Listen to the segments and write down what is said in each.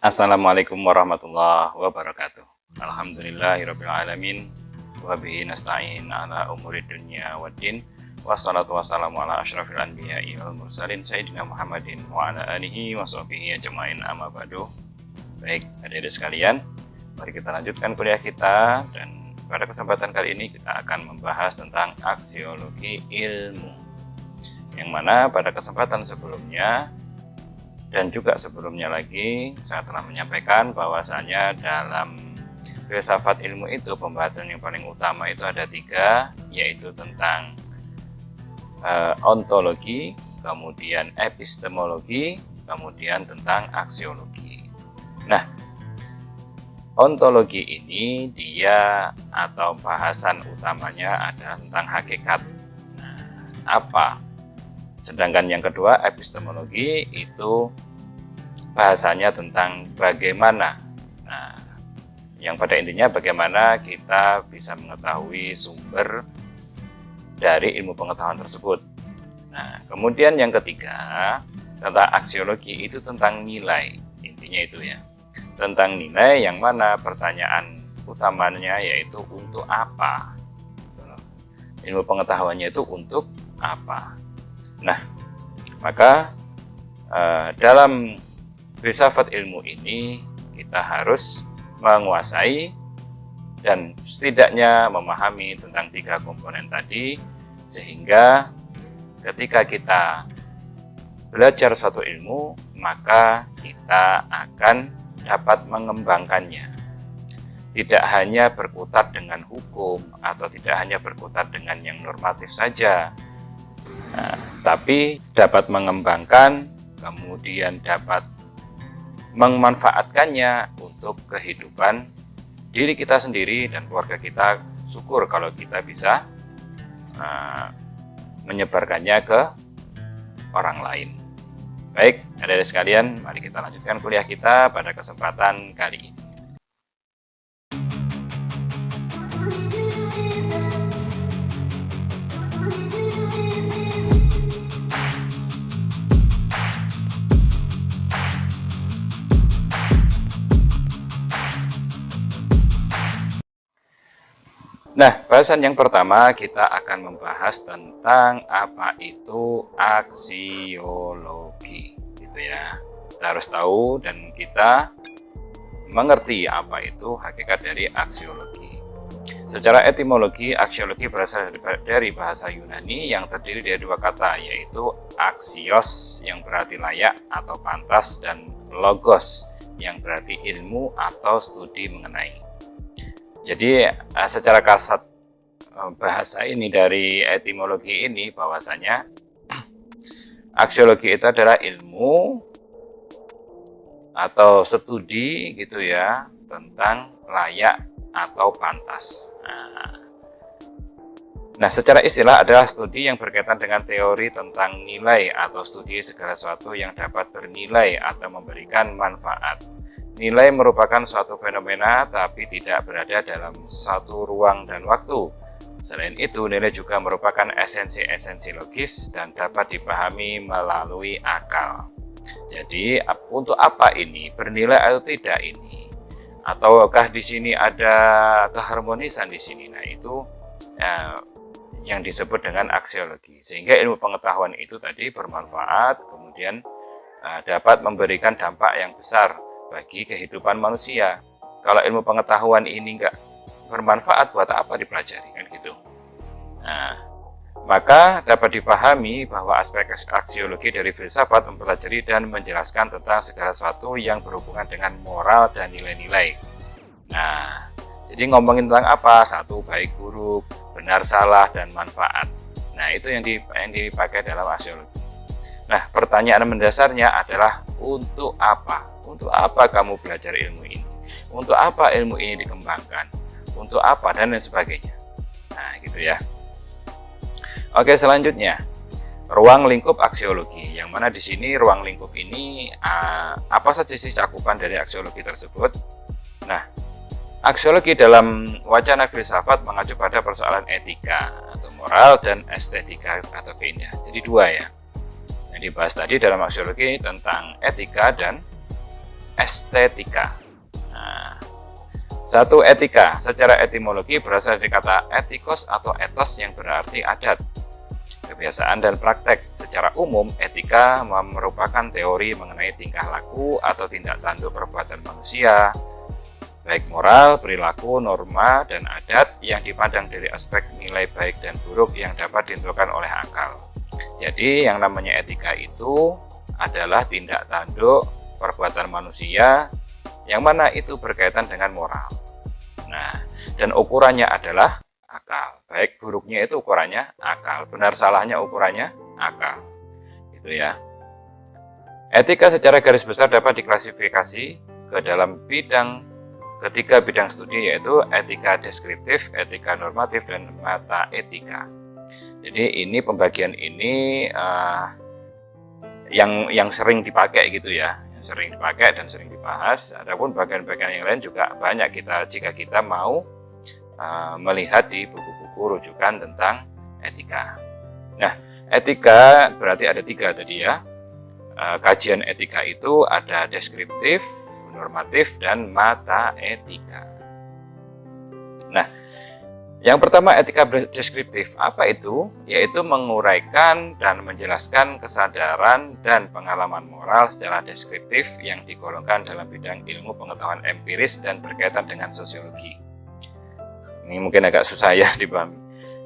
Assalamualaikum warahmatullahi wabarakatuh. Alhamdulillahirabbil alamin wa bihi nasta'in ala umuri dunya waddin. Wassalatu wassalamu ala asyrafil anbiya'i wal mursalin sayyidina Muhammadin wa ala alihi wa sahbihi ajmain amma ba'du. Baik, adik-adik sekalian, mari kita lanjutkan kuliah kita, dan pada kesempatan kali ini kita akan membahas tentang aksiologi ilmu. Yang mana pada kesempatan sebelumnya dan juga sebelumnya lagi saya telah menyampaikan bahwasanya dalam filsafat ilmu itu pembahasan yang paling utama itu ada 3, yaitu tentang ontologi, kemudian epistemologi, kemudian tentang aksiologi. Nah, ontologi ini dia atau bahasan utamanya adalah tentang hakikat. Nah, apa? Sedangkan yang kedua, epistemologi, itu bahasanya tentang bagaimana. Nah, yang pada intinya bagaimana kita bisa mengetahui sumber dari ilmu pengetahuan tersebut. Nah, kemudian yang ketiga, tentang aksiologi, itu tentang nilai. Intinya itu ya. Tentang nilai, yang mana pertanyaan utamanya yaitu untuk apa? Ilmu pengetahuannya itu untuk apa? Nah, maka dalam filsafat ilmu ini kita harus menguasai dan setidaknya memahami tentang 3 komponen tadi, sehingga ketika kita belajar suatu ilmu, maka kita akan dapat mengembangkannya. Tidak hanya berkutat dengan hukum atau tidak hanya berkutat dengan yang normatif saja, tapi dapat mengembangkan, kemudian dapat memanfaatkannya untuk kehidupan diri kita sendiri dan keluarga kita. Syukur kalau kita bisa menyebarkannya ke orang lain. Baik, adik-adik sekalian, mari kita lanjutkan kuliah kita pada kesempatan kali ini. Nah, bahasan yang pertama kita akan membahas tentang apa itu aksiologi, gitu ya. Kita harus tahu dan kita mengerti apa itu hakikat dari aksiologi. Secara etimologi, aksiologi berasal dari bahasa Yunani yang terdiri dari 2 kata, yaitu aksios yang berarti layak atau pantas, dan logos yang berarti ilmu atau studi mengenai. Jadi secara kasat bahasa ini dari etimologi ini bahwasanya aksiologi itu adalah ilmu atau studi gitu ya tentang layak atau pantas. Nah, secara istilah adalah studi yang berkaitan dengan teori tentang nilai atau studi segala sesuatu yang dapat bernilai atau memberikan manfaat. Nilai merupakan suatu fenomena tapi tidak berada dalam satu ruang dan waktu. Selain itu, nilai juga merupakan esensi-esensi logis dan dapat dipahami melalui akal. Jadi, untuk apa ini? Bernilai atau tidak ini? Ataukah di sini ada keharmonisan di sini? Nah, itu yang disebut dengan aksiologi. Sehingga ilmu pengetahuan itu tadi bermanfaat, kemudian dapat memberikan dampak yang besar bagi kehidupan manusia. Kalau ilmu pengetahuan ini enggak bermanfaat, buat apa dipelajari, kan gitu. Nah, maka dapat dipahami bahwa aspek aksiologi dari filsafat mempelajari dan menjelaskan tentang segala sesuatu yang berhubungan dengan moral dan nilai-nilai. Nah, jadi ngomongin tentang apa? 1, baik buruk, benar salah, dan manfaat. Nah, itu yang dipakai dalam aksiologi. Nah, pertanyaan mendasarnya adalah untuk apa? Untuk apa kamu belajar ilmu ini? Untuk apa ilmu ini dikembangkan? Untuk apa? Dan lain sebagainya. Nah, gitu ya. Oke, selanjutnya. Ruang lingkup aksiologi. Yang mana di sini ruang lingkup ini apa saja sih cakupan dari aksiologi tersebut? Nah, aksiologi dalam wacana filsafat mengacu pada persoalan etika atau moral dan estetika atau keindahan. Jadi 2 ya. Yang dibahas tadi dalam aksiologi tentang etika dan estetika. Nah, satu, etika secara etimologi berasal dari kata etikos atau etos yang berarti adat, kebiasaan dan praktek. Secara umum, etika merupakan teori mengenai tingkah laku atau tindak tanduk perbuatan manusia, baik moral, perilaku, norma, dan adat yang dipandang dari aspek nilai baik dan buruk yang dapat ditentukan oleh akal. Jadi yang namanya etika itu adalah tindak tanduk perbuatan manusia yang mana itu berkaitan dengan moral. Nah, dan ukurannya adalah akal. Baik buruknya itu ukurannya akal, benar salahnya ukurannya akal. Gitu ya. Etika secara garis besar dapat diklasifikasi ke dalam ketiga bidang studi, yaitu etika deskriptif, etika normatif, dan mata etika. Jadi ini pembagian ini yang sering dipakai gitu ya, yang sering dipakai dan sering dibahas. Adapun bagian-bagian yang lain juga banyak jika kita mau melihat di buku-buku rujukan tentang etika. Nah, etika berarti ada 3 tadi ya. Kajian etika itu ada deskriptif, normatif, dan mata etika. Nah, yang pertama etika deskriptif, apa itu? Yaitu menguraikan dan menjelaskan kesadaran dan pengalaman moral secara deskriptif yang digolongkan dalam bidang ilmu pengetahuan empiris dan berkaitan dengan sosiologi. Ini mungkin agak susah ya dipahami.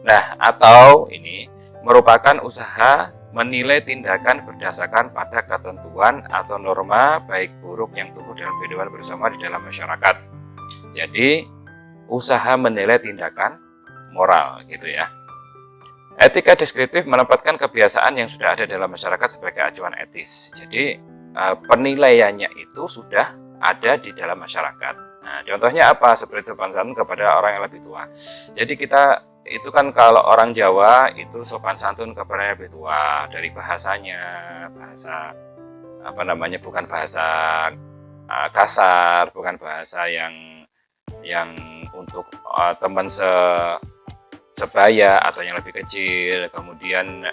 Nah, atau ini merupakan usaha menilai tindakan berdasarkan pada ketentuan atau norma baik buruk yang tumbuh dalam kehidupan bersama di dalam masyarakat. Jadi, usaha menilai tindakan moral gitu ya. Etika deskriptif menempatkan kebiasaan yang sudah ada dalam masyarakat sebagai acuan etis. Jadi penilaiannya itu sudah ada di dalam masyarakat. Nah, contohnya apa? Seperti sopan santun kepada orang yang lebih tua. Jadi kita itu kan kalau orang Jawa itu sopan santun kepada yang lebih tua, dari bahasanya, bahasa bukan bahasa kasar, bukan bahasa yang untuk teman sebaya atau yang lebih kecil. Kemudian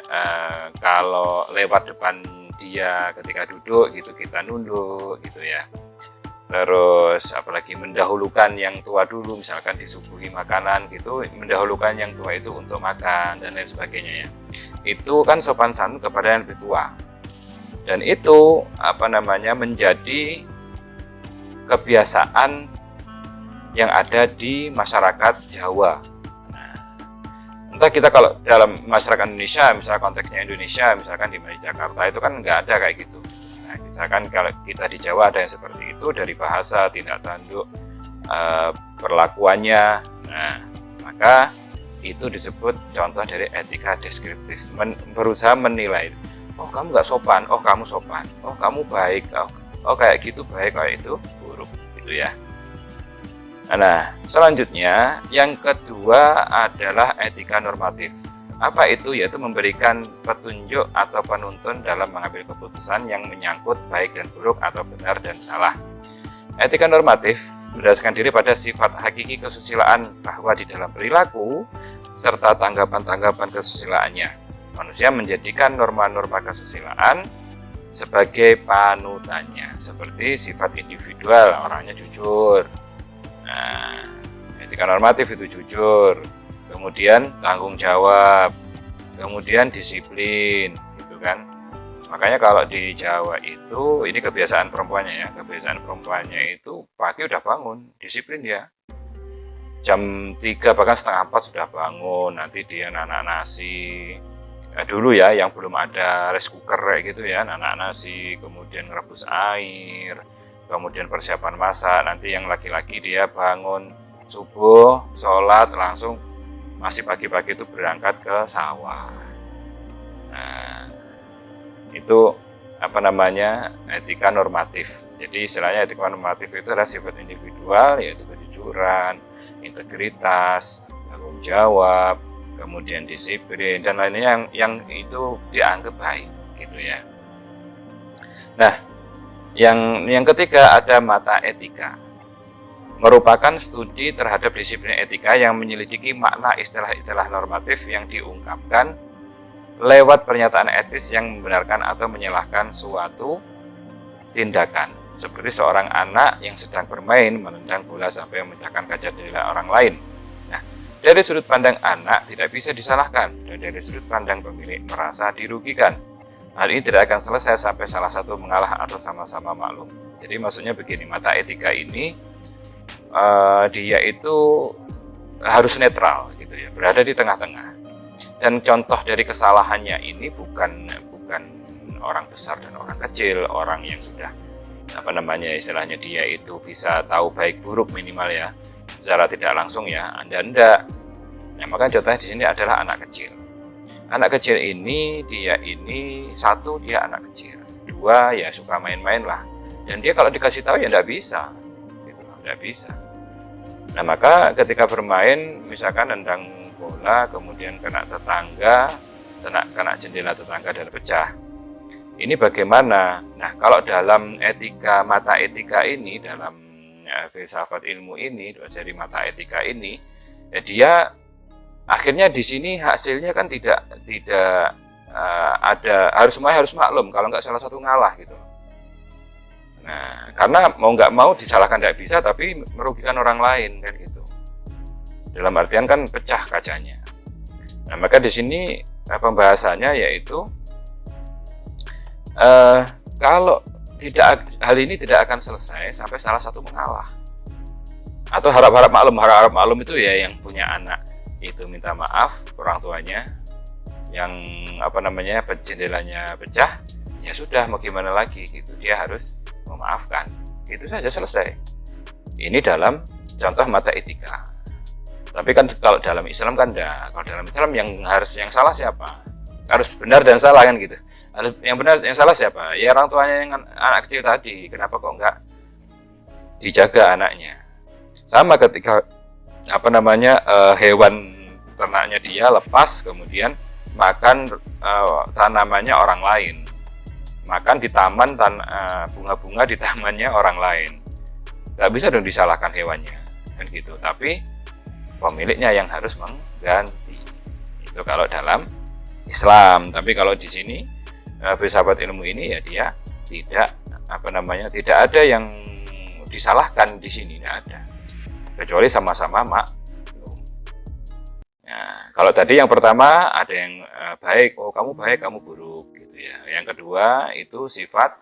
kalau lewat depan dia ketika duduk gitu kita nunduk gitu ya. Terus apalagi mendahulukan yang tua dulu, misalkan disuguhi makanan gitu, mendahulukan yang tua itu untuk makan dan lain sebagainya ya. Itu kan sopan santun kepada yang lebih tua. Dan itu menjadi kebiasaan yang ada di masyarakat Jawa. Nah, entah kita kalau dalam masyarakat Indonesia, misalnya konteksnya Indonesia, misalkan di Jakarta itu kan nggak ada kayak gitu. Nah, misalkan kalau kita di Jawa ada yang seperti itu dari bahasa, tindak tanduk, perlakuannya. Nah, maka itu disebut contoh dari etika deskriptif. Berusaha menilai, oh kamu nggak sopan, oh kamu sopan, oh kamu baik, oh kayak gitu baik, kayak itu buruk, gitu ya. Nah, selanjutnya yang kedua adalah etika normatif. Apa itu? Yaitu memberikan petunjuk atau penuntun dalam mengambil keputusan yang menyangkut baik dan buruk atau benar dan salah. Etika normatif berdasarkan diri pada sifat hakiki kesusilaan bahwa di dalam perilaku serta tanggapan-tanggapan kesusilaannya, manusia menjadikan norma-norma kesusilaan sebagai panutannya, seperti sifat individual, orangnya jujur. Nah, etika normatif itu jujur, kemudian tanggung jawab, kemudian disiplin, gitu kan. Makanya kalau di Jawa itu, ini kebiasaan perempuannya ya, kebiasaan perempuannya itu pagi udah bangun, disiplin ya. Jam 3 bahkan setengah 4 sudah bangun, nanti dia nanak nasi. Dulu ya, yang belum ada rice cooker kayak gitu ya, nanak nasi, kemudian ngerebus air, kemudian persiapan masak. Nanti yang laki-laki dia bangun subuh, sholat, langsung masih pagi-pagi itu berangkat ke sawah. Nah, itu etika normatif. Jadi istilahnya etika normatif itu adalah sifat individual, yaitu kejujuran, integritas, tanggung jawab, kemudian disiplin dan lainnya yang itu dianggap baik gitu ya. Nah, yang ketiga ada mata etika. Merupakan studi terhadap disiplin etika yang menyelidiki makna istilah-istilah normatif yang diungkapkan lewat pernyataan etis yang membenarkan atau menyalahkan suatu tindakan. seperti seorang anak yang sedang bermain menendang bola sampai memecahkan kaca jendela orang lain. Nah, dari sudut pandang anak tidak bisa disalahkan, dan dari sudut pandang pemilik merasa dirugikan. Hal ini tidak akan selesai sampai salah satu mengalah atau sama-sama maklum. Jadi maksudnya begini, mata etika ini dia itu harus netral gitu ya, berada di tengah-tengah. Dan contoh dari kesalahannya ini bukan orang besar dan orang kecil, orang yang sudah istilahnya dia itu bisa tahu baik buruk minimal ya, secara tidak langsung ya, Anda enggak. Nah, maka contohnya di sini adalah anak kecil. Anak kecil ini dia anak kecil, dua ya suka main-main lah, dan dia kalau dikasih tahu ya enggak bisa, gitu, enggak bisa. Nah, maka ketika bermain misalkan nendang bola kemudian kena tetangga, kena jendela tetangga dan pecah. Ini bagaimana? Nah, kalau dalam mata etika ini, dalam filsafat ilmu ini, dari mata etika ini, ya dia akhirnya di sini hasilnya kan tidak ada, semuanya harus maklum, kalau nggak salah satu ngalah gitu. Nah, karena mau nggak mau disalahkan tidak bisa, tapi merugikan orang lain kan gitu. Dalam artian kan pecah kacanya. Nah, maka di sini pembahasannya yaitu kalau hal ini tidak akan selesai sampai salah satu mengalah atau harap-harap maklum itu ya yang punya anak itu minta maaf orang tuanya, yang jendelanya pecah ya sudah, mau gimana lagi gitu, dia harus memaafkan, itu saja selesai. Ini dalam contoh mata etika. Tapi kan kalau dalam Islam kan enggak. Kalau dalam Islam yang salah siapa? Harus benar dan salah kan gitu. Yang benar, yang salah siapa? Ya orang tuanya yang anak kecil tadi. Kenapa kok enggak dijaga anaknya? Sama ketika hewan ternaknya dia lepas kemudian makan tanamannya orang lain, makan di taman bunga-bunga di tamannya orang lain, nggak bisa dong disalahkan hewannya kan gitu. Tapi pemiliknya yang harus mengganti. Itu kalau dalam Islam. Tapi kalau di sini filsafat ilmu ini ya dia tidak ada yang disalahkan di sini, tidak ada, kecuali sama-sama maklum. Nah, kalau tadi yang pertama ada yang baik, oh kamu baik, kamu buruk gitu ya. Yang kedua itu sifat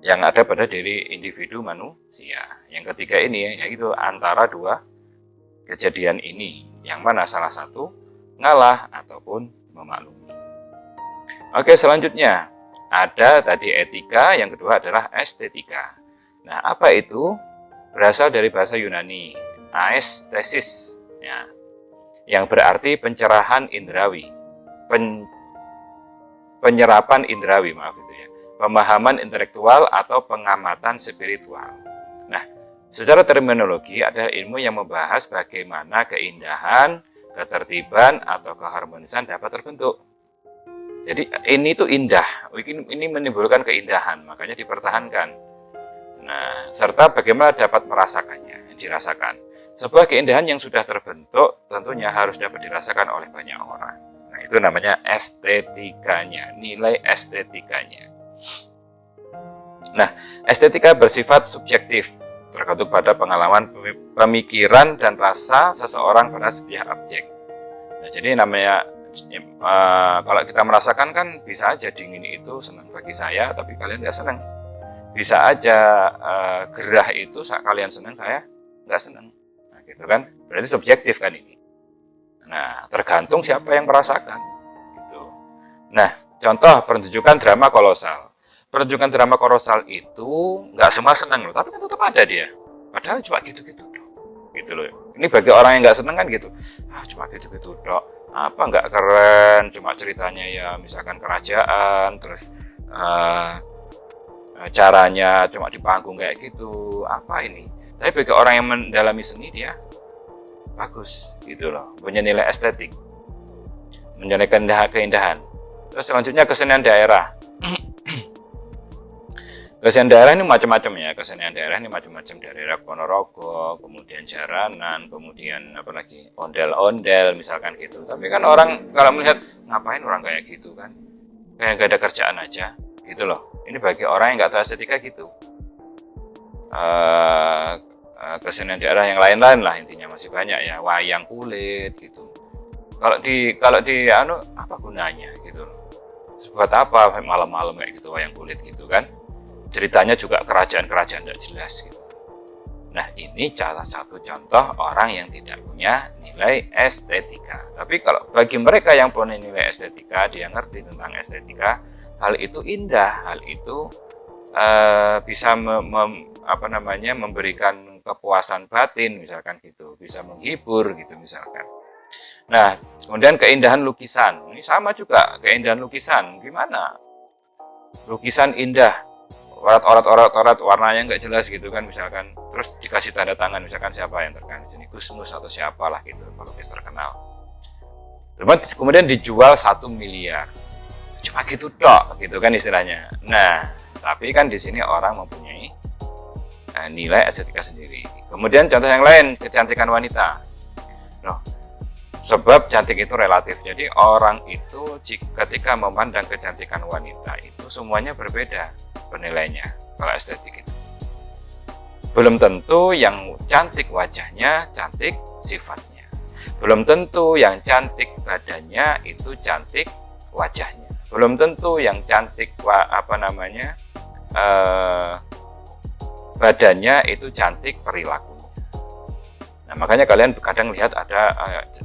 yang ada pada diri individu manusia. Yang ketiga ini yaitu antara dua kejadian ini, yang mana salah satu ngalah ataupun memaklumi. Oke, selanjutnya ada tadi etika, yang kedua adalah estetika. Nah, apa itu? Berasal dari bahasa Yunani, aesthesis, ya, yang berarti pencerahan indrawi, penyerapan indrawi, pemahaman intelektual atau pengamatan spiritual. Nah, secara terminologi adalah ilmu yang membahas bagaimana keindahan, ketertiban, atau keharmonisan dapat terbentuk. Jadi ini tuh indah, ini menimbulkan keindahan, makanya dipertahankan. Nah, serta bagaimana dapat merasakannya, dirasakan. Sebuah keindahan yang sudah terbentuk tentunya harus dapat dirasakan oleh banyak orang. Nah, itu namanya estetikanya, nilai estetikanya. Nah, estetika bersifat subjektif, tergantung pada pengalaman, pemikiran, dan rasa seseorang pada sebuah objek. Nah, jadi namanya kalau kita merasakan kan bisa aja dingin itu senang bagi saya, tapi kalian nggak senang. Bisa aja gerah itu kalian senang, saya nggak senang. Nah, gitu kan? Berarti subjektif kan ini. Nah, tergantung siapa yang merasakan. Gitu. Nah, contoh pertunjukan drama kolosal. Pertunjukan drama kolosal itu nggak semua senang loh, tapi kan tetap ada dia. Padahal cuma gitu-gitu dong. Gitu loh. Ini bagi orang yang nggak senang kan gitu. Cuma gitu-gitu dong. Apa nggak keren, cuma ceritanya ya misalkan kerajaan, terus caranya cuma di panggung kayak gitu, apa ini. Tapi bagi orang yang mendalami seni dia bagus gitu loh, punya nilai estetik, menilai keindahan. Terus selanjutnya kesenian daerah. Kesenian daerah ini macam-macam ya. Kesenian daerah ini macam-macam, dari Ponorogo, kemudian jaranan, kemudian apalagi ondel-ondel misalkan gitu. Tapi kan orang kalau melihat ngapain orang kayak gitu kan, kayak gak ada kerjaan aja gitu loh. Ini bagi orang yang nggak tahu estetika gitu. eh, kesenian daerah yang lain-lain lah, intinya masih banyak ya, wayang kulit gitu. Kalau di anu, apa gunanya gitu loh. Buat apa malam-malam kayak gitu wayang kulit gitu kan? Ceritanya juga kerajaan-kerajaan tidak jelas gitu. Nah, ini salah satu contoh orang yang tidak punya nilai estetika. Tapi kalau bagi mereka yang punya nilai estetika, dia ngerti tentang estetika, hal itu indah, hal itu bisa memberikan kepuasan batin misalkan gitu, bisa menghibur gitu misalkan. Nah, kemudian keindahan lukisan. Ini sama juga, keindahan lukisan. Gimana? Lukisan indah, orat-orat warnanya nggak jelas gitu kan misalkan, terus dikasih tanda tangan misalkan siapa yang terkena sini, Gusmus atau siapalah gitu, pelukis terkenal. Kemudian dijual 1 miliar, cuma gitu dok gitu kan istilahnya. Nah, tapi kan di sini orang mempunyai nilai estetika sendiri. Kemudian contoh yang lain, kecantikan wanita. Loh, sebab cantik itu relatif. Jadi orang itu ketika memandang kecantikan wanita itu semuanya berbeda penilainya kalau estetik itu. Belum tentu yang cantik wajahnya, cantik sifatnya. Belum tentu yang cantik badannya itu cantik wajahnya. Belum tentu yang cantik badannya itu cantik perilakunya. Nah, makanya kalian kadang lihat ada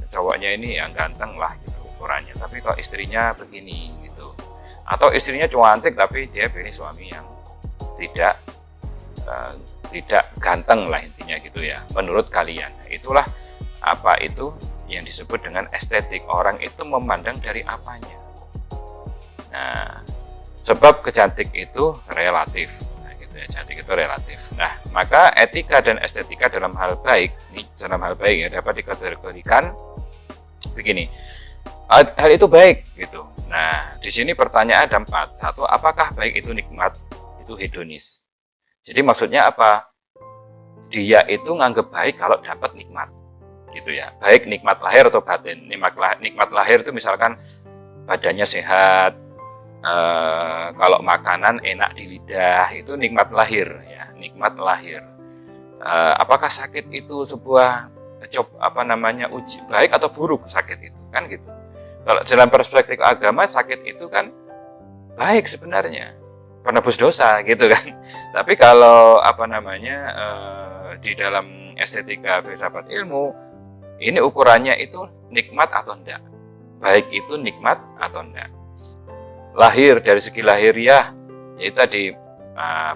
cowoknya ini yang ganteng lah gitu ukurannya, tapi kok istrinya begini gitu. Atau istrinya cantik tapi dia pilih suami yang tidak ganteng lah intinya gitu ya, menurut kalian. Itulah apa itu yang disebut dengan estetik. Orang itu memandang dari apanya. Nah, sebab kecantik itu relatif. Nah, gitu ya, cantik itu relatif. Nah, maka etika dan estetika dalam hal baik ya dapat dikategorikan begini. Hal itu baik gitu. Nah, di sini pertanyaan ada 4. 1, apakah baik itu nikmat? Itu hedonis. Jadi maksudnya apa? Dia itu nganggep baik kalau dapat nikmat. Gitu ya. Baik nikmat lahir atau batin. Nikmat lahir itu misalkan badannya sehat, kalau makanan enak di lidah, itu nikmat lahir ya, nikmat lahir. Apakah sakit itu sebuah uji baik atau buruk sakit itu kan gitu. Kalau dalam perspektif agama, sakit itu kan baik sebenarnya, penebus dosa gitu kan. Tapi kalau di dalam estetika filsafat ilmu, ini ukurannya itu nikmat atau enggak. Baik itu nikmat atau enggak. Lahir, dari segi lahiriah, yaitu tadi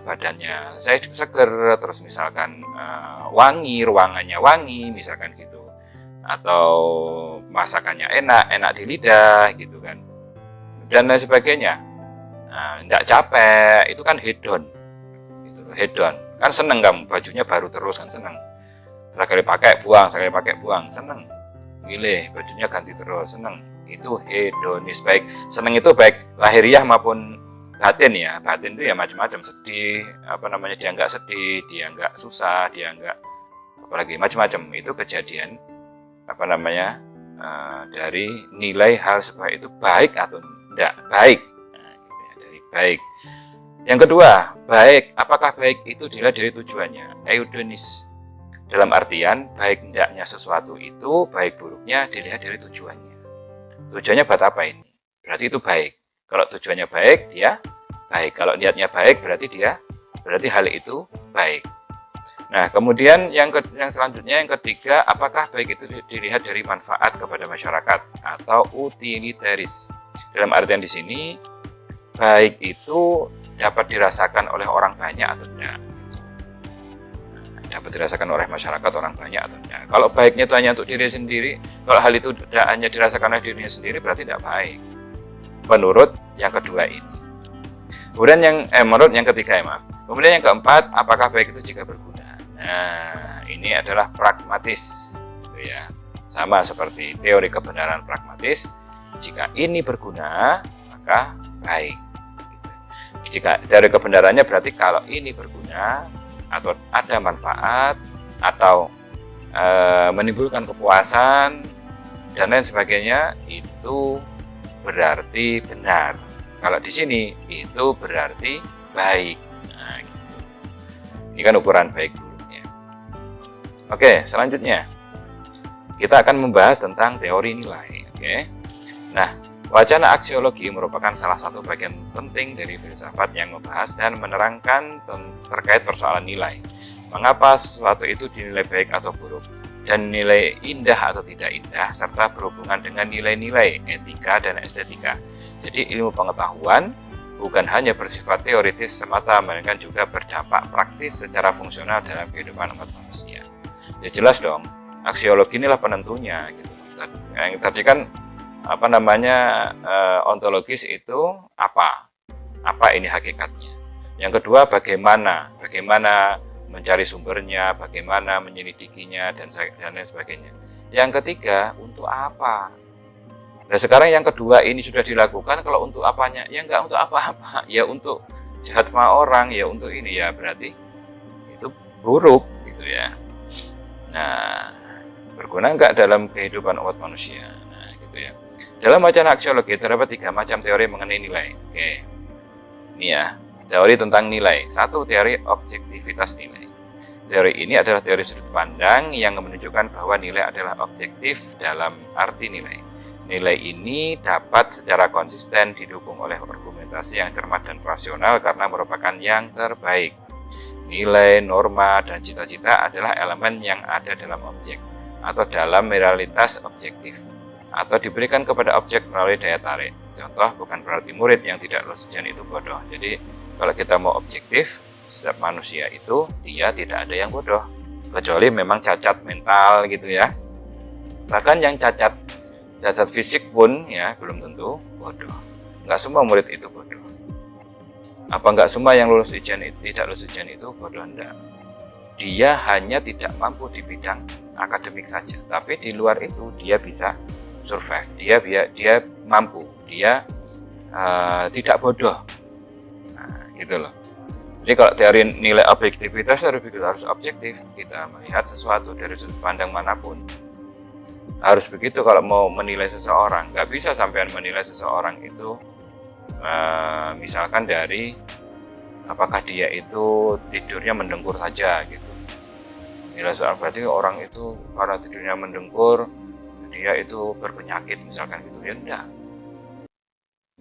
badannya saya seger, terus misalkan wangi, ruangannya wangi, misalkan gitu. Atau masakannya enak di lidah gitu kan, dan lain sebagainya. Nggak capek, itu kan hedon gitu. Hedon kan seneng, kamu bajunya baru terus kan seneng, sekali pakai buang seneng, milih bajunya ganti terus seneng, itu hedonis. Baik, seneng itu baik lahiriah maupun batin ya. Batin itu ya macam-macam, sedih dia nggak sedih, dia nggak susah, dia nggak apalagi macam-macam. Itu kejadian dari nilai hal sebuah itu baik atau tidak baik. Nah, gitu ya, dari baik. Yang kedua, baik. Apakah baik itu dilihat dari tujuannya? Eudonis. Dalam artian, baik tidaknya sesuatu itu, baik buruknya dilihat dari tujuannya. Tujuannya buat apa ini? Berarti itu baik. Kalau tujuannya baik, dia baik. Kalau niatnya baik, berarti hal itu baik. Nah, kemudian yang selanjutnya, yang ketiga, apakah baik itu dilihat dari manfaat kepada masyarakat atau utilitaris? Dalam artian di sini, baik itu dapat dirasakan oleh orang banyak atau tidak? Dapat dirasakan oleh masyarakat orang banyak atau tidak? Kalau baiknya itu hanya untuk diri sendiri, kalau hal itu tidak hanya dirasakan oleh dirinya sendiri, berarti tidak baik. Menurut yang kedua ini. Kemudian menurut yang ketiga ya, maaf. Kemudian yang keempat, apakah baik itu jika berguna? Nah, ini adalah pragmatis, gitu ya. Sama seperti teori kebenaran pragmatis. Jika ini berguna, maka baik. Jika teori kebenarannya berarti kalau ini berguna atau ada manfaat atau menimbulkan kepuasan dan lain sebagainya, itu berarti benar. Kalau di sini itu berarti baik. Nah, gitu. Ini Ini kan ukuran baik buruknya. Oke, selanjutnya kita akan membahas tentang teori nilai. Oke. Nah, wacana aksiologi merupakan salah satu bagian penting dari filsafat yang membahas dan menerangkan terkait persoalan nilai. Mengapa sesuatu itu dinilai baik atau buruk, dan nilai indah atau tidak indah, serta berhubungan dengan nilai-nilai etika dan estetika. Jadi ilmu pengetahuan bukan hanya bersifat teoritis semata, melainkan juga berdampak praktis secara fungsional dalam kehidupan umat manusia. Ya jelas dong, aksiologi inilah penentunya gitu. Yang tadi kan ontologis itu apa ini hakikatnya. Yang kedua, bagaimana mencari sumbernya, bagaimana menyelidikinya, dan lain sebagainya. Yang ketiga, untuk apa. Nah sekarang yang kedua ini sudah dilakukan, kalau untuk apanya? Ya enggak untuk apa-apa, ya untuk jahat sama orang, ya untuk ini, ya berarti itu buruk gitu ya. Nah, berguna enggak dalam kehidupan umat manusia? Nah gitu ya. Dalam wacana aksiologi terdapat 3 macam teori mengenai nilai. Oke, ini ya, teori tentang nilai. 1. Teori objektivitas nilai. Teori ini adalah teori sudut pandang yang menunjukkan bahwa nilai adalah objektif dalam arti nilai. Nilai ini dapat secara konsisten didukung oleh argumentasi yang cermat dan rasional karena merupakan yang terbaik. Nilai, norma, dan cita-cita adalah elemen yang ada dalam objek atau dalam realitas objektif, atau diberikan kepada objek melalui daya tarik. Contoh, bukan berarti murid yang tidak lulus ujian itu bodoh. Jadi kalau kita mau objektif, setiap manusia itu dia tidak ada yang bodoh, kecuali memang cacat mental gitu ya. Bahkan yang cacat fisik pun ya belum tentu bodoh. Nggak semua murid itu bodoh. Apa nggak semua yang lulus ujian itu tidak lulus ujian itu bodoh? Enggak. Dia hanya tidak mampu di bidang akademik saja, tapi di luar itu dia bisa survive, dia mampu, dia tidak bodoh. Nah, gitu loh. Jadi kalau teori nilai objektivitas harus objektif, kita melihat sesuatu dari sudut pandang manapun. Harus begitu kalau mau menilai seseorang. Nggak bisa sampean menilai seseorang itu misalkan dari apakah dia itu tidurnya mendengkur saja gitu. Nilai seorang berarti orang itu karena tidurnya mendengkur dia itu berpenyakit misalkan gitu, ya enggak.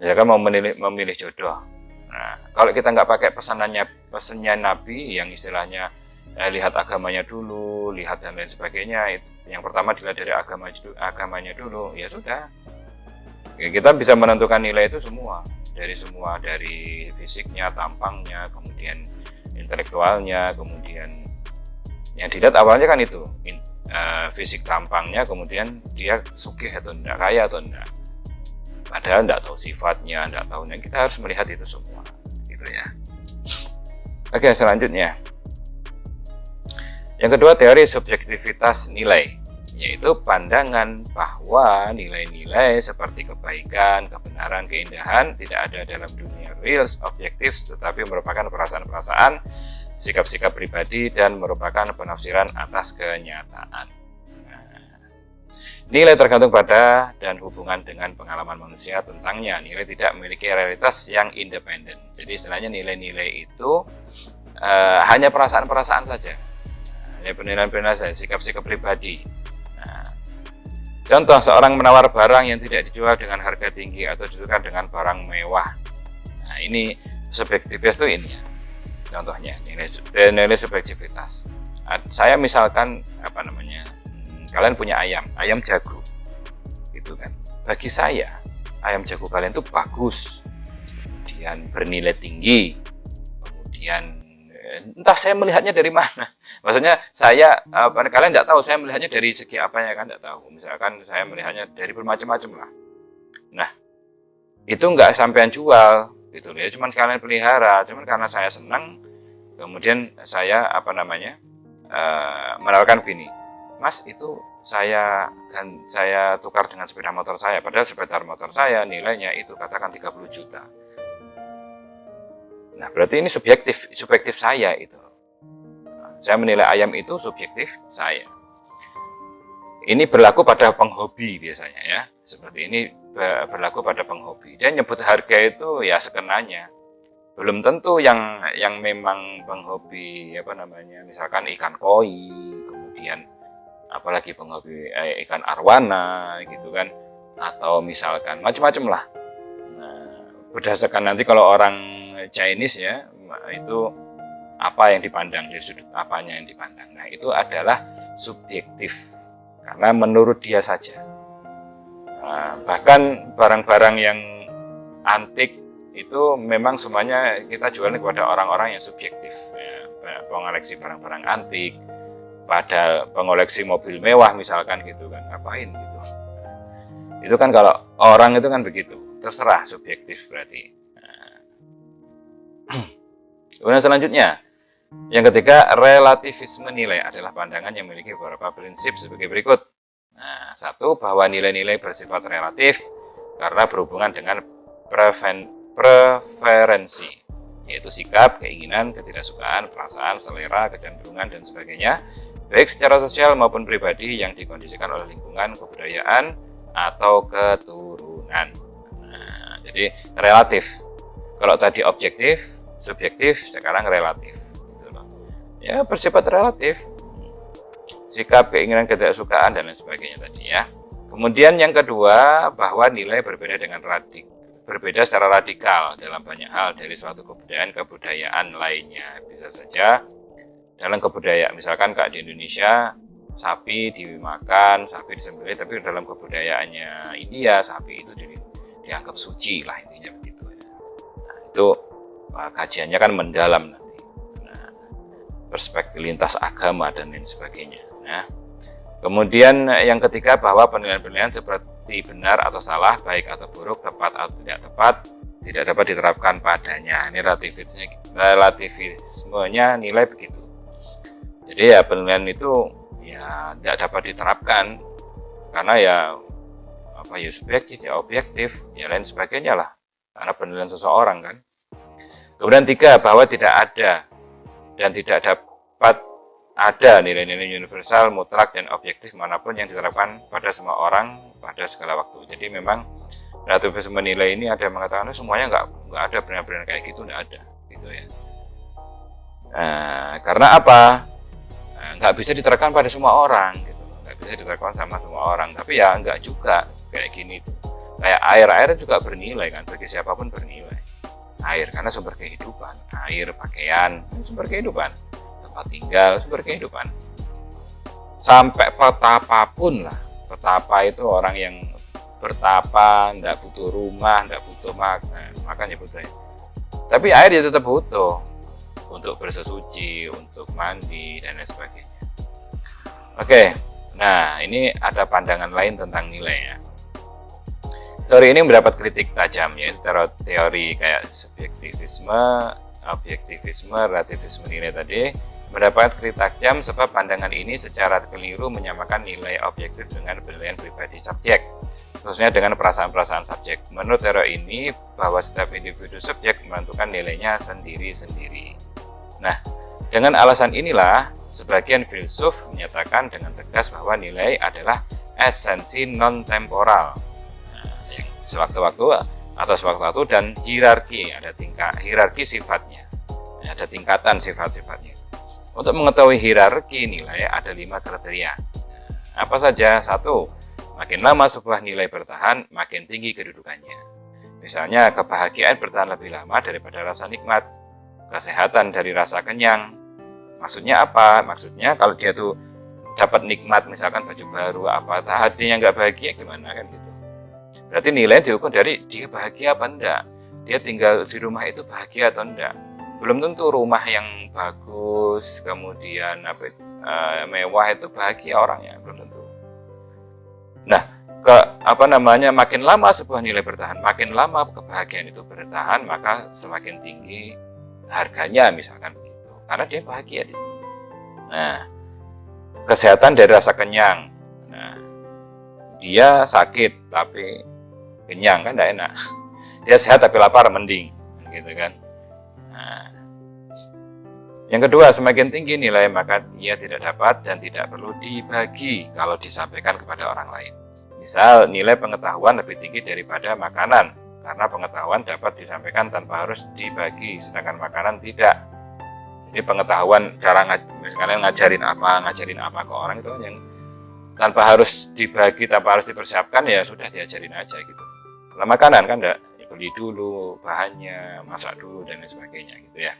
Ya kan mau memilih jodoh. Nah, kalau kita nggak pakai pesannya Nabi yang istilahnya lihat agamanya dulu, lihat dan lain sebagainya, itu yang pertama dilihat dari agamanya dulu, ya sudah. Ya, kita bisa menentukan nilai itu dari fisiknya, tampangnya, kemudian intelektualnya, kemudian yang dilihat awalnya kan itu fisik tampangnya, kemudian dia sugih atau enggak, kaya atau enggak, padahal enggak tahu sifatnya, enggak tahunya. Kita harus melihat itu semua gitu ya. Oke, selanjutnya yang kedua, teori subjektivitas nilai, yaitu pandangan bahwa nilai-nilai seperti kebaikan, kebenaran, keindahan tidak ada dalam dunia real objektif, tetapi merupakan perasaan-perasaan, sikap-sikap pribadi, dan merupakan penafsiran atas kenyataan. Nilai tergantung pada dan hubungan dengan pengalaman manusia tentangnya. Nilai tidak memiliki realitas yang independen. Jadi istilahnya nilai-nilai itu hanya perasaan-perasaan saja, hanya penilaian-penilaian saja, sikap-sikap pribadi. Contoh, seorang menawar barang yang tidak dijual dengan harga tinggi atau ditukar dengan barang mewah. Nah, ini subjektivitas itu ini ya. Contohnya nilai subjektivitas. Saya misalkan kalian punya ayam jago gitu kan. Bagi saya ayam jago kalian itu bagus, kemudian bernilai tinggi, kemudian entah saya melihatnya dari mana. Maksudnya kalian tidak tahu saya melihatnya dari segi apanya, kan tidak tahu. Misalkan saya melihatnya dari bermacam-macam lah. Nah, itu nggak sampean jual gitu ya, cuman kalian pelihara, cuman karena saya senang, kemudian saya menawarkan gini, Mas, itu saya tukar dengan sepeda motor saya, padahal sepeda motor saya nilainya itu katakan 30 juta. Nah, berarti ini subjektif saya itu. Saya menilai ayam itu subjektif saya. Ini berlaku pada penghobi biasanya ya. Seperti ini berlaku pada penghobi. Dia nyebut harga itu ya sekenanya. Belum tentu yang memang penghobi misalkan ikan koi, kemudian apalagi penghobi ikan arwana gitu kan, atau misalkan macam-macam lah. Nah, berdasarkan nanti kalau orang Chinese ya, itu apa yang dipandang, dari sudut apanya yang dipandang. Nah, itu adalah subjektif karena menurut dia saja. Nah, bahkan barang-barang yang antik itu memang semuanya kita jualnya kepada orang-orang yang subjektif ya, pengoleksi barang-barang antik, pada pengoleksi mobil mewah misalkan gitu kan, ngapain gitu. Itu kan kalau orang itu kan begitu, terserah, subjektif berarti. Kemudian selanjutnya, yang ketiga, relativisme nilai adalah pandangan yang memiliki beberapa prinsip sebagai berikut. Nah, satu, bahwa nilai-nilai bersifat relatif karena berhubungan dengan preferensi, yaitu sikap, keinginan, ketidaksukaan, perasaan, selera, kecenderungan, dan sebagainya, baik secara sosial maupun pribadi yang dikondisikan oleh lingkungan, kebudayaan, atau keturunan. Nah, jadi relatif. Kalau tadi objektif, subjektif, sekarang relatif. Ya, bersifat relatif. Sikap, keinginan, ketidaksukaan, dan lain sebagainya tadi ya. Kemudian yang kedua, bahwa nilai berbeda secara radikal dalam banyak hal dari suatu kebudayaan ke kebudayaan lainnya. Bisa saja dalam kebudayaan, misalkan kayak di Indonesia, sapi dimakan, sapi disembelih, tapi dalam kebudayaannya India, sapi itu dianggap suci lah, intinya begitu. Nah, itu kajiannya kan mendalam nanti. Nah, perspektif lintas agama dan lain sebagainya. Nah, kemudian yang ketiga, bahwa penilaian-penilaian seperti benar atau salah, baik atau buruk, tepat atau tidak tepat, tidak dapat diterapkan padanya. Ini relativismenya nilai begitu. Jadi ya penilaian itu ya tidak dapat diterapkan karena ya subjektif, ya objektif, ya lain sebagainya lah, karena penilaian seseorang kan. Kemudian tiga, bahwa tidak ada dan tidak dapat ada nilai-nilai universal, mutlak, dan objektif manapun yang diterapkan pada semua orang pada segala waktu. Jadi memang relativisme nilai ini ada yang mengatakan semuanya nggak ada benar-benar kayak gitu, nggak ada gitu ya. Nah, karena apa? Nggak bisa diterapkan pada semua orang gitu, nggak bisa diterapkan sama semua orang. Tapi ya nggak juga kayak gini tuh. Kayak air juga bernilai kan, bagi siapapun bernilai. Air karena sumber kehidupan, air, pakaian, sumber kehidupan, tempat tinggal, sumber kehidupan. Sampai petapa pun lah, petapa itu orang yang bertapa, nggak butuh rumah, nggak butuh makan, makanya butuh. Tapi air ya tetap butuh untuk bersesuci, untuk mandi, dan lain sebagainya. Oke, nah ini ada pandangan lain tentang nilai ya. Teori ini mendapat kritik tajam, yaitu teori kayak subjektivisme, objektivisme, relativisme nilai tadi, mendapat kritik tajam sebab pandangan ini secara keliru menyamakan nilai objektif dengan penilaian pribadi subjek, khususnya dengan perasaan-perasaan subjek. Menurut teori ini, bahwa setiap individu subjek menentukan nilainya sendiri-sendiri. Nah, dengan alasan inilah, sebagian filsuf menyatakan dengan tegas bahwa nilai adalah esensi non-temporal, yang sewaktu-waktu atau sewaktu-waktu, dan hierarki, ada hierarki sifatnya, ada tingkatan sifat-sifatnya. Untuk mengetahui hierarki nilai ada 5 kriteria. Apa saja? 1. Makin lama sebuah nilai bertahan, makin tinggi kedudukannya. Misalnya, kebahagiaan bertahan lebih lama daripada rasa nikmat, kesehatan dari rasa kenyang. Maksudnya apa? Maksudnya kalau dia tuh dapat nikmat, misalkan baju baru, hatinya nggak bahagia gimana kan gitu. Berarti nilai diukur dari dia bahagia apa enggak, dia tinggal di rumah itu bahagia atau enggak. Belum tentu rumah yang bagus, kemudian mewah itu bahagia orangnya, belum tentu. Nah, makin lama sebuah nilai bertahan, makin lama kebahagiaan itu bertahan, maka semakin tinggi harganya, misalkan begitu, karena dia bahagia di sini. Nah, kesehatan dari rasa kenyang. Nah, dia sakit tapi kenyang kan tidak enak. Dia sehat tapi lapar mending, gitu kan. Nah, yang kedua, semakin tinggi nilai maka ia tidak dapat dan tidak perlu dibagi kalau disampaikan kepada orang lain. Misal, nilai pengetahuan lebih tinggi daripada makanan. karena pengetahuan dapat disampaikan tanpa harus dibagi, sedangkan makanan tidak. Jadi pengetahuan cara kalian ngajarin apa ke orang itu yang tanpa harus dibagi, tanpa harus dipersiapkan, ya sudah diajarin aja gitu. Kalau makanan kan enggak, beli dulu bahannya, masak dulu dan lain sebagainya gitu ya.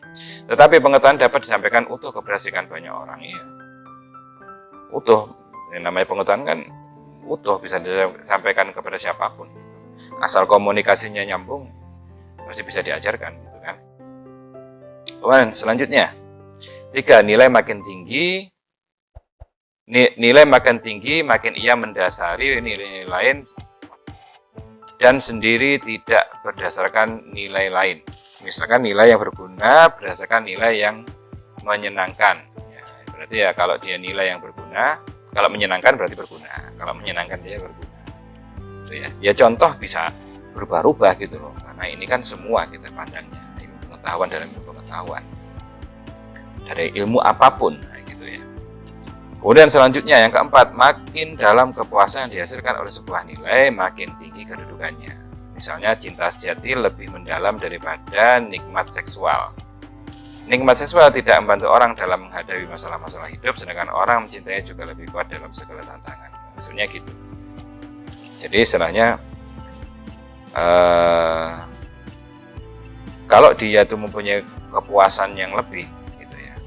Tetapi pengetahuan dapat disampaikan utuh keberhasilan banyak orang, ya. Utuh, yang namanya pengetahuan kan utuh, bisa disampaikan kepada siapapun. Asal komunikasinya nyambung, pasti bisa diajarkan gitu kan. Kemudian selanjutnya, 3. Nilai makin tinggi. Nilai makin tinggi, makin ia mendasari nilai lain dan sendiri tidak berdasarkan nilai lain. Misalkan nilai yang berguna berdasarkan nilai yang menyenangkan. Ya, berarti ya kalau dia nilai yang berguna, kalau menyenangkan berarti berguna. Kalau menyenangkan dia berguna. Ya contoh bisa berubah-ubah gitu loh, karena ini kan semua kita pandangnya ilmu pengetahuan dalam ilmu pengetahuan dari ilmu apapun gitu ya. Kemudian selanjutnya yang keempat, makin dalam kepuasan yang dihasilkan oleh sebuah nilai, makin tinggi kedudukannya. Misalnya cinta sejati lebih mendalam daripada nikmat seksual. Nikmat seksual tidak membantu orang dalam menghadapi masalah-masalah hidup, sedangkan orang mencintainya juga lebih kuat dalam segala tantangan. Maksudnya gitu. Jadi istilahnya kalau dia itu mempunyai kepuasan yang lebih gitu ya.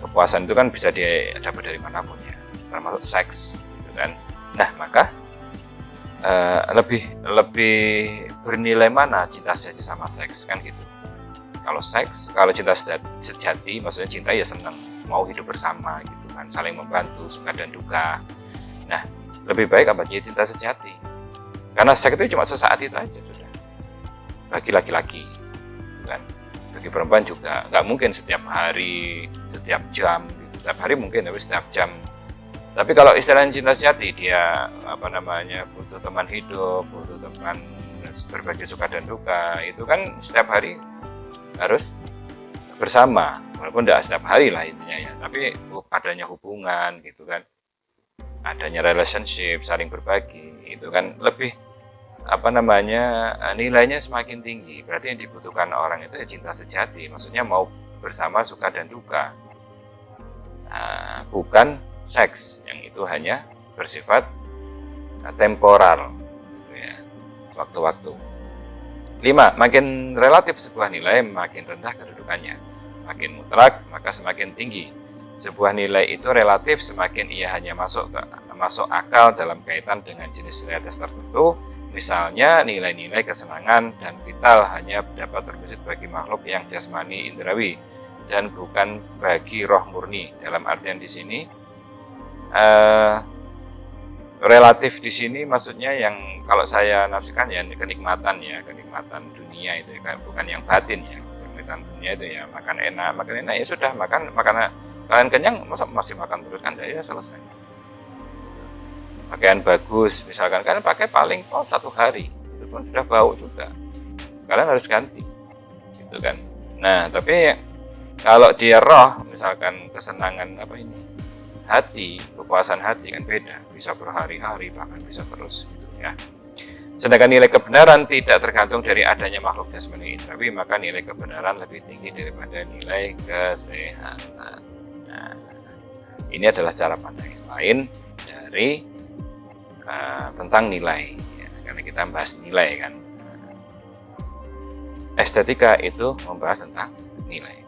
Kepuasan itu kan bisa dia dapat dari manapun ya, termasuk seks gitu kan. Nah, maka lebih bernilai mana cinta sejati sama seks kan gitu. Kalau seks, kalau cinta sejati maksudnya cinta ya senang, mau hidup bersama gitu kan, saling membantu suka dan duka. Nah, lebih baik apa dia cinta sejati, karena seks itu cuma sesaat itu aja sudah. Bagi laki-laki kan, bagi perempuan juga nggak mungkin setiap hari, setiap jam gitu. Setiap hari mungkin, tapi setiap jam. Tapi kalau istilahnya cinta sejati, dia butuh teman hidup, butuh teman berbagi suka dan duka, itu kan setiap hari harus bersama, walaupun tidak setiap hari lah intinya ya, tapi adanya hubungan gitu kan, adanya relationship, saling berbagi, itu kan lebih nilainya semakin tinggi. Berarti yang dibutuhkan orang itu ya cinta sejati, maksudnya mau bersama suka dan duka, bukan seks yang itu hanya bersifat temporal gitu ya, waktu-waktu. 5. Makin relatif sebuah nilai, makin rendah kedudukannya. Makin mutlak, maka semakin tinggi. Sebuah nilai itu relatif semakin ia hanya masuk akal dalam kaitan dengan jenis realitas tertentu. Misalnya nilai-nilai kesenangan dan vital hanya dapat terwujud bagi makhluk yang jasmani indrawi dan bukan bagi roh murni. Dalam artian di sini relatif di sini maksudnya yang kalau saya nafsikan ya kenikmatan dunia itu ya, bukan yang batin ya. Kenikmatan dunia itu ya makan enak ya sudah, makan kalian kenyang masih makan terus kan ya selesai. Pakaian bagus misalkan kalian pakai paling 1 hari itu pun sudah bau juga, kalian harus ganti gitu kan. Nah tapi kalau dia roh misalkan kesenangan hati, kepuasan hati kan beda, bisa berhari-hari bahkan bisa terus gitu ya. Sedangkan nilai kebenaran tidak tergantung dari adanya makhluk jasmani indrawi, maka nilai kebenaran lebih tinggi daripada nilai kesehatan. Nah, ini adalah cara pandang yang lain dari tentang nilai ya, karena kita bahas nilai kan. Estetika itu membahas tentang nilai.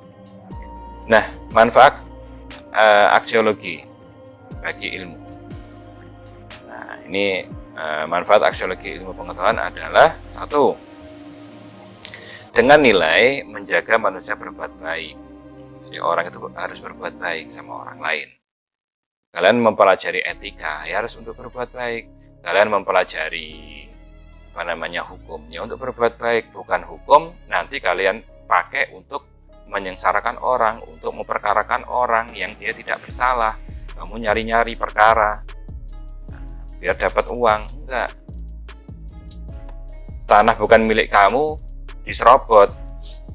Nah, manfaat aksiologi bagi ilmu. Nah, ini manfaat aksiologi ilmu pengetahuan adalah 1. Dengan nilai menjaga manusia berbuat baik. Jadi orang itu harus berbuat baik sama orang lain. Kalian mempelajari etika ya harus untuk berbuat baik. Kalian mempelajari hukumnya untuk berbuat baik, bukan hukum nanti kalian pakai untuk menyengsarakan orang, untuk memperkarakan orang yang dia tidak bersalah. Kamu nyari-nyari perkara biar dapat uang, enggak. Tanah bukan milik kamu diserobot,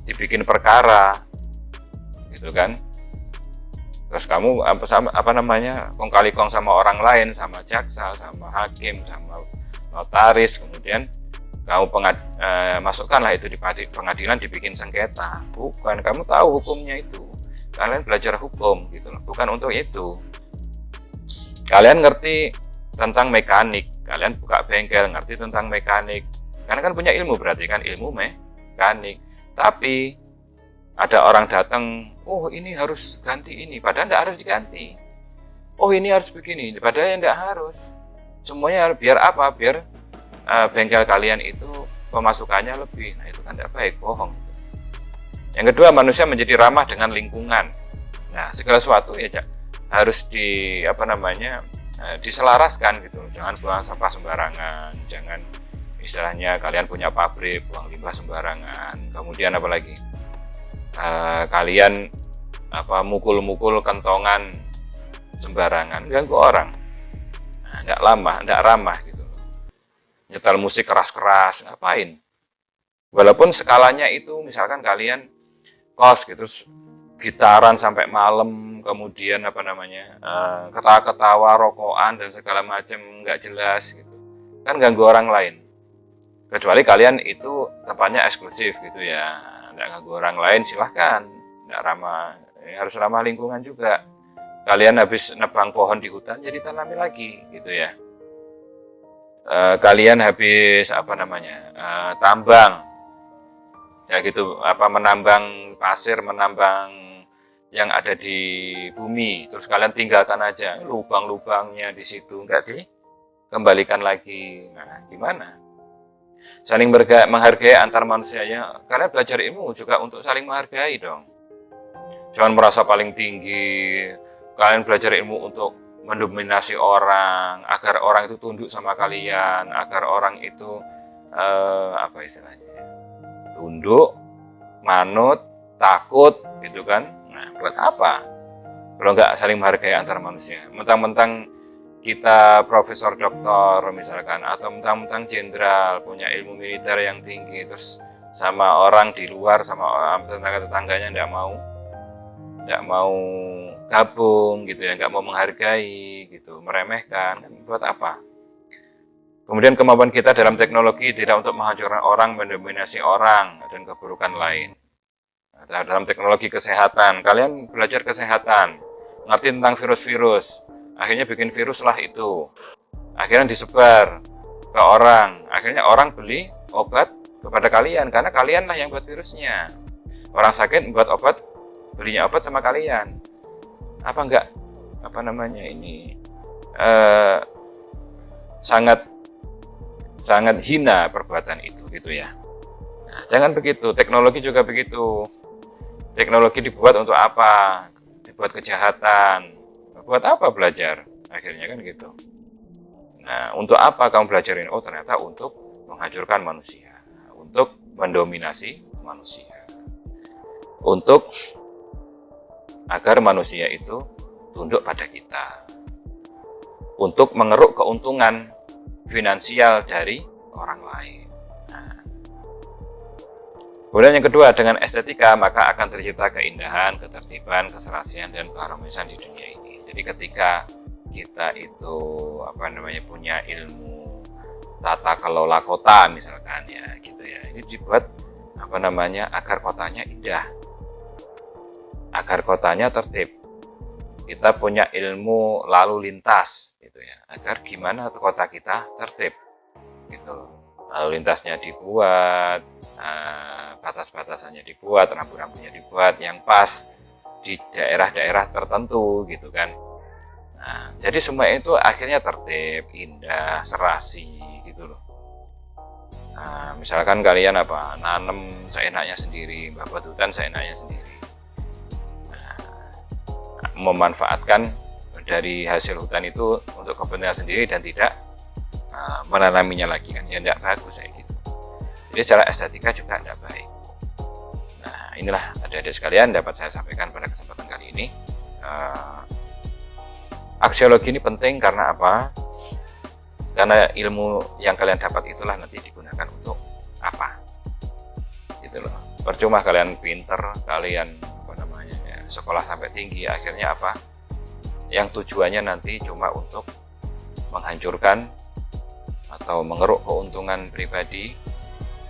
dibikin perkara gitu kan. Terus kamu kong kali kong sama orang lain, sama jaksa, sama hakim, sama notaris, kemudian kamu masukkanlah itu di pengadilan dibikin sengketa. Bukan, kamu tahu hukumnya itu. Kalian belajar hukum gitu loh, bukan untuk itu. Kalian ngerti tentang mekanik, kalian buka bengkel ngerti tentang mekanik. Karena kan punya ilmu, berarti kan ilmu mekanik. Tapi ada orang datang, oh ini harus ganti ini, padahal tidak harus diganti. Oh ini harus begini, padahal tidak harus. Semuanya biar apa? Biar bengkel kalian itu pemasukannya lebih. Nah itu kan tidak baik, bohong. Yang kedua, manusia menjadi ramah dengan lingkungan. Nah segala sesuatu ya harus diselaraskan gitu. Jangan buang sampah sembarangan, jangan istilahnya kalian punya pabrik buang limbah sembarangan. Kemudian apa lagi? Kalian mukul-mukul kentongan sembarangan, ganggu orang. Tidak ramah gitu. Nyetel musik keras-keras, ngapain? Walaupun skalanya itu misalkan kalian kos gitu, gitaran sampai malam, kemudian ketawa-ketawa, rokokan dan segala macam nggak jelas gitu, kan ganggu orang lain. Kecuali kalian itu tempatnya eksklusif gitu ya, nggak ganggu orang lain, silahkan. Nggak ramah, harus ramah lingkungan juga. Kalian habis nebang pohon di hutan, jadi tanami lagi gitu ya. Kalian habis tambang ya gitu, menambang pasir, menambang yang ada di bumi, terus kalian tinggalkan aja lubang-lubangnya di situ, nggak dikembalikan lagi. Nah gimana? Saling menghargai antar manusianya. Kalian belajar ilmu juga untuk saling menghargai dong. Jangan merasa paling tinggi. Kalian belajar ilmu untuk mendominasi orang, agar orang itu tunduk sama kalian, agar orang itu tunduk, manut, takut gitu kan. Nah buat apa kalau nggak saling menghargai antar manusia? Mentang-mentang kita profesor doktor misalkan, atau mentang-mentang jenderal punya ilmu militer yang tinggi, terus sama orang di luar, sama tetangga-tetangganya nggak mau gabung gitu ya, nggak mau menghargai gitu, meremehkan, buat apa? Kemudian kemampuan kita dalam teknologi tidak untuk menghancurkan orang, mendominasi orang dan keburukan lain. Nah, dalam teknologi kesehatan, kalian belajar kesehatan, ngerti tentang virus-virus, akhirnya bikin virus lah itu, akhirnya disebar ke orang, akhirnya orang beli obat kepada kalian karena kalian lah yang buat virusnya. Orang sakit buat obat, belinya obat sama kalian. Apa enggak sangat hina perbuatan itu gitu ya. Nah, jangan begitu. Teknologi juga begitu. Teknologi dibuat untuk apa? Dibuat kejahatan. Buat apa belajar? Akhirnya kan gitu. Nah, untuk apa kamu belajarin? Oh, ternyata untuk menghancurkan manusia, untuk mendominasi manusia, untuk agar manusia itu tunduk pada kita, untuk mengeruk keuntungan finansial dari orang lain. Nah, kemudian yang kedua, dengan estetika maka akan tercipta keindahan, ketertiban, keserasian dan keharmonisan di dunia ini. Jadi ketika kita itu punya ilmu tata kelola kota misalkan ya gitu ya, ini dibuat agar kotanya indah, agar kotanya tertib. Kita punya ilmu lalu lintas gitu ya, agar gimana kota kita tertib gitu. Lalu lintasnya dibuat, batas-batasannya dibuat, rambu-rambunya dibuat yang pas di daerah-daerah tertentu gitu kan. Nah, jadi semua itu akhirnya tertib, indah, serasi gitu loh. Nah, misalkan kalian nanam seenaknya sendiri, membuat hutan seenaknya sendiri. Memanfaatkan dari hasil hutan itu untuk kepentingan sendiri dan tidak menanaminya lagi kan, ya tidak bagus kayak gitu. Jadi secara estetika juga tidak baik. Nah inilah adik-adik sekalian dapat saya sampaikan pada kesempatan kali ini. Aksiologi ini penting karena apa? Karena ilmu yang kalian dapat itulah nanti digunakan untuk apa gitu loh. Percuma kalian pinter, kalian sekolah sampai tinggi, akhirnya apa? Yang tujuannya nanti cuma untuk menghancurkan atau mengeruk keuntungan pribadi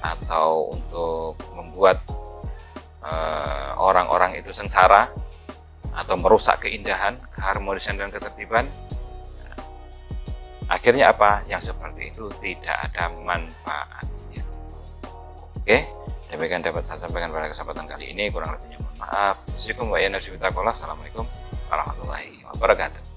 atau untuk membuat orang-orang itu sengsara atau merusak keindahan, keharmonisan dan ketertiban, akhirnya apa? Yang seperti itu tidak ada manfaatnya. Oke, demikian dapat saya sampaikan pada kesempatan kali ini. Kurang lebihnya mohon maaf. Assalamualaikum warahmatullahi wabarakatuh.